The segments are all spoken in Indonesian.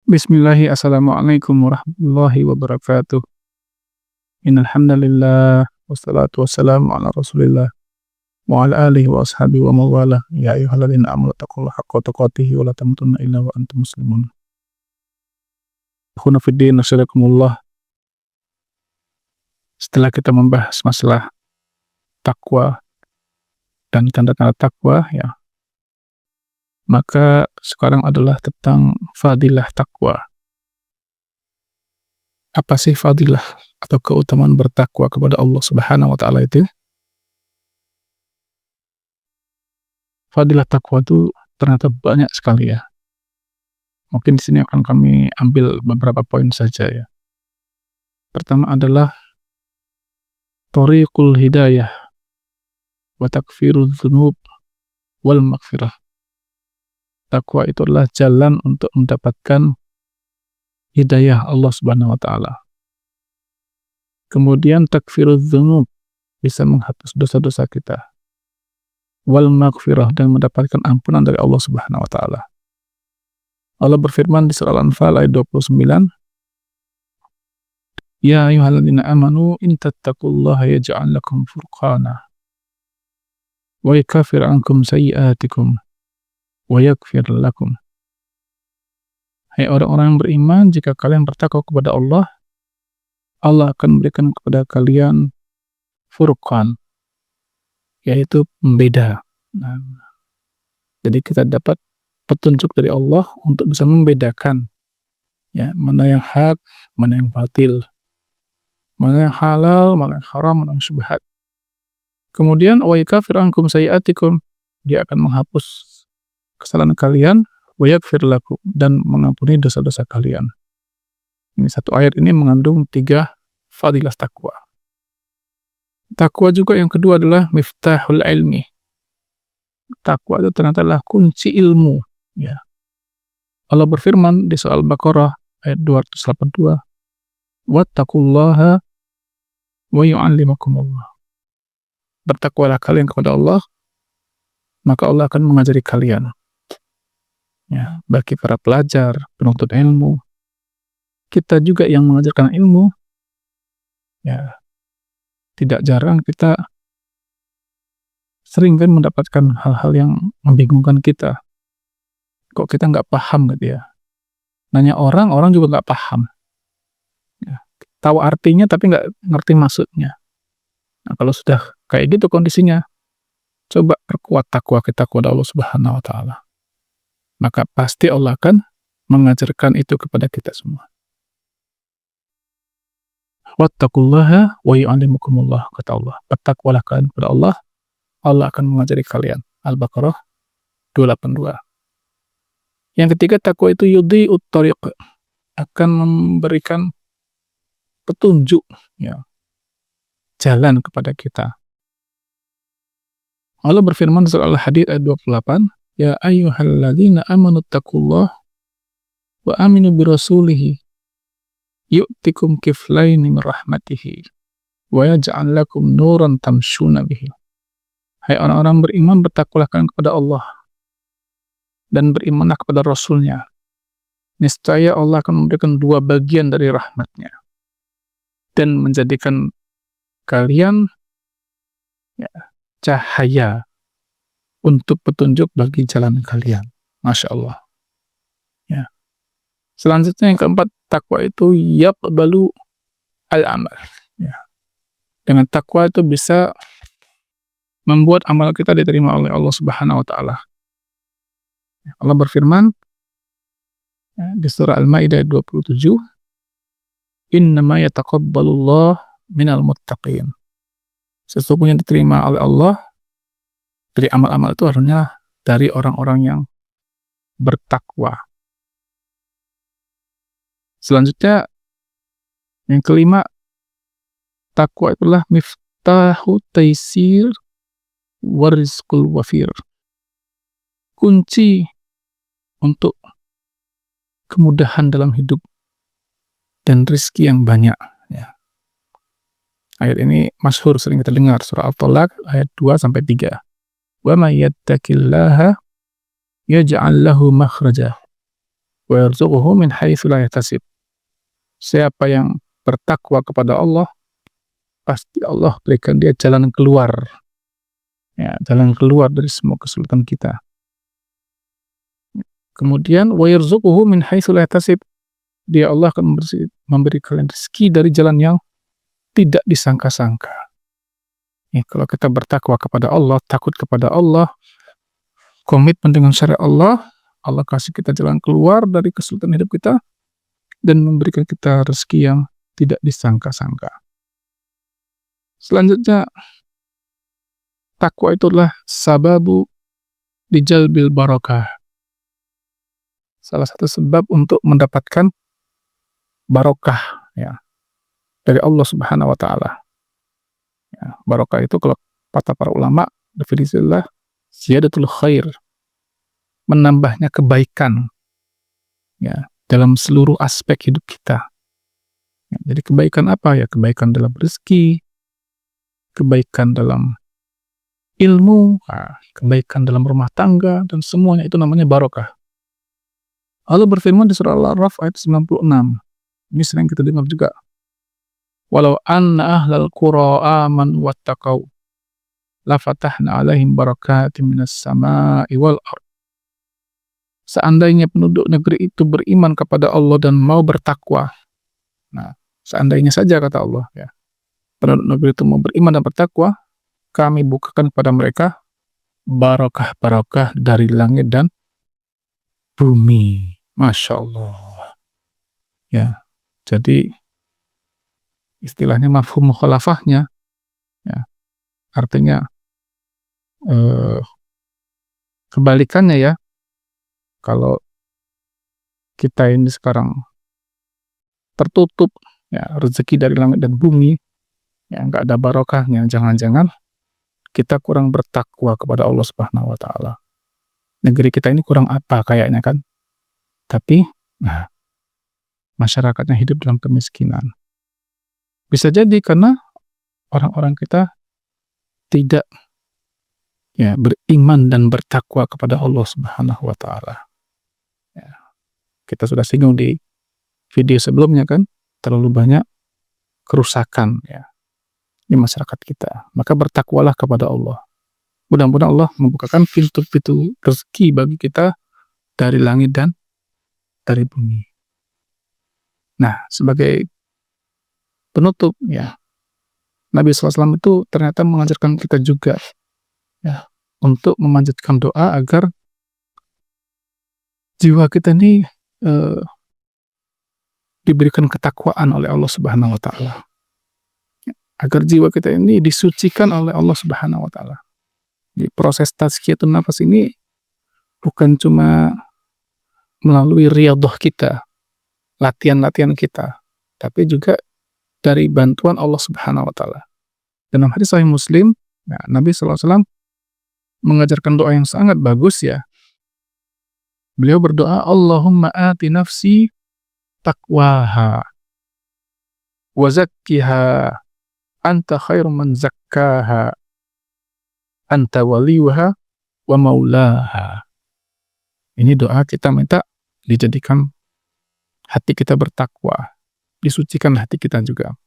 Bismillahi, assalamualaikum warahmatullahi wabarakatuh. Innal hamdalillah wassalatu wassalamu ala Rasulillah wa ala alihi wa ashabihi wa mawalah. Ya ayyuhalladzina amanu taqullaha haqqa tuqatih wa la tamutunna illa wa antum muslimun. Ikhwana fid din, nasyarakumullah. Setelah kita membahas masalah takwa dan tanda-tanda takwa, ya, maka sekarang adalah tentang fadilah takwa. Apa sih fadilah atau keutamaan bertakwa kepada Allah Subhanahu wa taala itu? Fadilah takwa itu ternyata banyak sekali, ya. Mungkin di sini akan kami ambil beberapa poin saja, ya. Pertama adalah thoriqul hidayah wa takfirudz dzunub wal maghfirah. Takwa itu adalah jalan untuk mendapatkan hidayah Allah Subhanahu wa taala. Kemudian takfirudz dzunub, bisa menghapus dosa-dosa kita. Wal maghfirah, dan mendapatkan ampunan dari Allah Subhanahu wa taala. Allah berfirman di surah Al-Anfal ayat 29, Ya ayyuhalladzina amanu in tattaqullaha yaj'al lakum furqana wa yukaffir 'ankum sayyi'atikum wa yaghfir lakum. Hai orang-orang yang beriman, jika kalian bertakwa kepada Allah, Allah akan memberikan kepada kalian furqan, yaitu pembeda. Nah, jadi kita dapat petunjuk dari Allah untuk bisa membedakan, ya, mana yang hak, mana yang batil, mana yang halal, mana yang haram, mana yang syubhat. Kemudian wa yukaffir ankum sayyi'atikum, dia akan menghapus kesalahan kalian, wa yaghfir lakum, dan mengampuni dosa-dosa kalian. Ini satu ayat ini mengandung 3 fadilah takwa. Takwa juga yang kedua adalah miftahul ilmi. Takwa itu ternyata adalah kunci ilmu, ya. Allah berfirman di surah Al-Baqarah ayat 282, wattaqullaha wa yu'allimakumullah. Bertakwalah kalian kepada Allah, maka Allah akan mengajari kalian. Ya, bagi para pelajar, penuntut ilmu, kita juga yang mengajarkan ilmu, ya, tidak jarang kita sering kan mendapatkan hal-hal yang membingungkan kita. Kok kita nggak paham gitu, ya. Nanya orang juga nggak paham. Ya, tahu artinya tapi nggak ngerti maksudnya. Nah, kalau sudah kayak gitu kondisinya, coba perkuat takwa kita kepada Allah Subhanahu wa taala. Maka pasti Allah akan mengajarkan itu kepada kita semua. Wattaqullaha wa yu'allimukumullah, kata Allah. Bertakwalah kalian kepada Allah, Allah akan mengajari kalian. Al-Baqarah 282. Yang ketiga, takwa itu yudhi'ut thariq, akan memberikan petunjuk, ya, jalan kepada kita. Allah berfirman di surah Al-Hadid ayat 28, Ya ayyuhalladzina amanu taqullaha wa aminu birasulihi yu'tikum kiflaini min rahmatihi wa yaj'al lakum nuran tamshuna bihi. Hai orang-orang beriman, bertakwalah kalian kepada Allah dan berimanlah kepada Rasulnya. Niscaya Allah akan memberikan 2 bagian dari rahmatnya dan menjadikan kalian, ya, cahaya untuk petunjuk bagi jalan kalian. Masya Allah. Ya. Selanjutnya yang keempat, takwa itu yaqbalu al-amal. Ya. Dengan takwa itu bisa membuat amal kita diterima oleh Allah Subhanahu wa taala. Allah berfirman, ya, di surah Al-Maidah 27, Innama yataqabbalullah minal muttaqin. Sesungguhnya diterima oleh Allah dari amal-amal itu harusnya dari orang-orang yang bertakwa. Selanjutnya, yang kelima, takwa itulah miftahu taisir warizqul wafir. Kunci untuk kemudahan dalam hidup dan rezeki yang banyak, ya. Ayat ini masyhur, sering kita dengar, surah At-Thalaq ayat 2-3. Wa may yattaqillaha yaj'al lahu makhraja wa yarzuquhu min haitsu la yahtasib. Siapa yang bertakwa kepada Allah, pasti Allah berikan dia jalan keluar, ya, jalan keluar dari semua kesulitan kita. Kemudian wa yarzuquhu min haitsu la yahtasib, dia Allah akan memberi kalian rezeki dari jalan yang tidak disangka-sangka. Ya, kalau kita bertakwa kepada Allah, takut kepada Allah, komitmen dengan syariat Allah, Allah kasih kita jalan keluar dari kesulitan hidup kita dan memberikan kita rezeki yang tidak disangka-sangka. Selanjutnya, takwa itulah sababu dijalbil barakah. Salah satu sebab untuk mendapatkan barokah, ya, dari Allah Subhanahu wa taala. Ya, barokah itu kalau kata para ulama, definisinya ziyadatul khair, menambahnya kebaikan, ya, dalam seluruh aspek hidup kita. Ya, jadi kebaikan apa? Ya, kebaikan dalam rezeki, kebaikan dalam ilmu, kebaikan dalam rumah tangga, dan semuanya itu namanya barokah. Allah berfirman di surah Al-A'raf ayat 96. Ini sering kita dengar juga. Walau anna ahlal qura amanu wattaqau la fatahna 'alaihim barakatim minas sama'i wal ardh. Seandainya penduduk negeri itu beriman kepada Allah dan mau bertakwa. Nah, seandainya saja kata Allah, ya, penduduk negeri itu mau beriman dan bertakwa, kami bukakan kepada mereka barakah-barakah dari langit dan bumi. Masya Allah. Ya, jadi istilahnya mafhum mukhalafahnya, ya, artinya kebalikannya, ya. Kalau kita ini sekarang tertutup, ya, rezeki dari langit dan bumi, ya, nggak ada barokahnya, jangan-jangan kita kurang bertakwa kepada Allah Subhanahu wa taala. Negeri kita ini kurang apa kayaknya, kan? Tapi, nah, masyarakatnya hidup dalam kemiskinan. Bisa jadi karena orang-orang kita tidak, ya, beriman dan bertakwa kepada Allah Subhanahu wa taala. Ya, kita sudah singgung di video sebelumnya, kan, terlalu banyak kerusakan, ya, di masyarakat kita. Maka bertakwalah kepada Allah. Mudah-mudahan Allah membukakan pintu-pintu rezeki bagi kita dari langit dan dari bumi. Nah, sebagai penutup, ya, Nabi SAW itu ternyata mengajarkan kita juga, ya, untuk memanjatkan doa agar jiwa kita ini diberikan ketakwaan oleh Allah Subhanahu wa taala. Agar jiwa kita ini disucikan oleh Allah Subhanahu wa taala. Di proses tazkiyatun nafas ini bukan cuma melalui riyadhah kita, latihan-latihan kita, tapi juga dari bantuan Allah Subhanahu wa taala. Dalam hadis Sahih Muslim, ya, Nabi SAW mengajarkan doa yang sangat bagus, ya. Beliau berdoa, Allahumma ati nafsi taqwaha wa zakkiha anta khairu man zakkaha anta waliyuha wa maulaha. Ini doa kita minta dijadikan hati kita bertakwa, disucikan hati kita juga.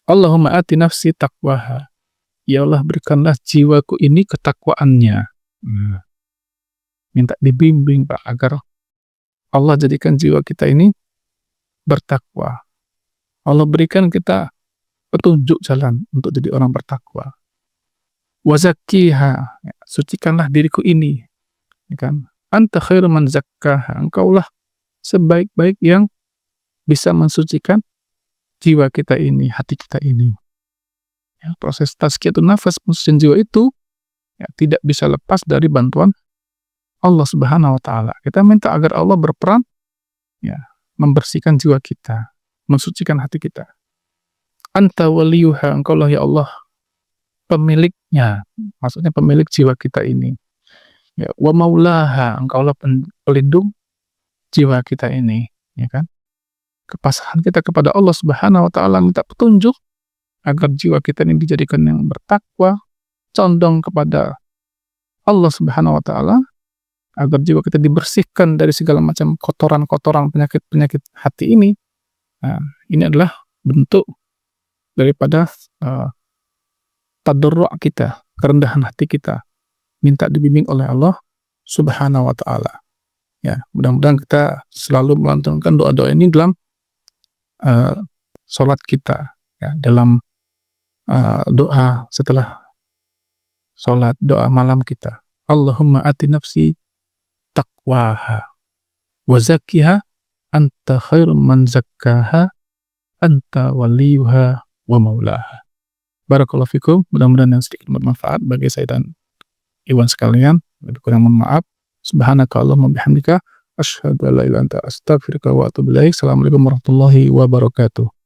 Allahumma ati nafsi taqwaha. Ya Allah, berikanlah jiwaku ini ketakwaannya. Minta dibimbing, Pak, agar Allah jadikan jiwa kita ini bertakwa. Allah berikan kita petunjuk jalan untuk jadi orang bertakwa. Wa zakkiha, ya, sucikanlah diriku ini, ya, kan? Anta khairu man zakkaha, engkaulah sebaik-baik yang bisa mensucikan jiwa kita ini, hati kita ini. Ya, proses tazkiyatun nafas, mensucikan jiwa itu, ya, tidak bisa lepas dari bantuan Allah Subhanahu wa taala. Kita minta agar Allah berperan, ya, membersihkan jiwa kita, mensucikan hati kita. Anta waliyuha, engkaulah ya Allah pemiliknya, maksudnya pemilik jiwa kita ini. Ya, wa maulaha, engkaulah pelindung jiwa kita ini, ya, kan? Kepasrahan kita kepada Allah Subhanahu wa taala, minta petunjuk agar jiwa kita ini dijadikan yang bertakwa, condong kepada Allah Subhanahu wa taala, agar jiwa kita dibersihkan dari segala macam kotoran-kotoran, penyakit-penyakit hati ini. Nah, ini adalah bentuk daripada tadarru' kita, kerendahan hati kita, minta dibimbing oleh Allah Subhanahu wa ta'ala. Ya, mudah-mudahan kita selalu melantunkan doa-doa ini dalam sholat kita, ya, dalam doa setelah sholat, doa malam kita. Allahumma ati nafsi taqwaha wa zakkiha anta khairum man zakkaha anta waliyuha wa maulaha. Barakallahu fikum, mudah-mudahan yang sedikit bermanfaat bagi saya dan Iwan sekalian. Lebih kurang mohon maaf. Subhanaka Allahumma bihamdika asyhadu an la ilaha illa anta astaghfiruka wa atubu ilaik. Assalamualaikum warahmatullahi wabarakatuh.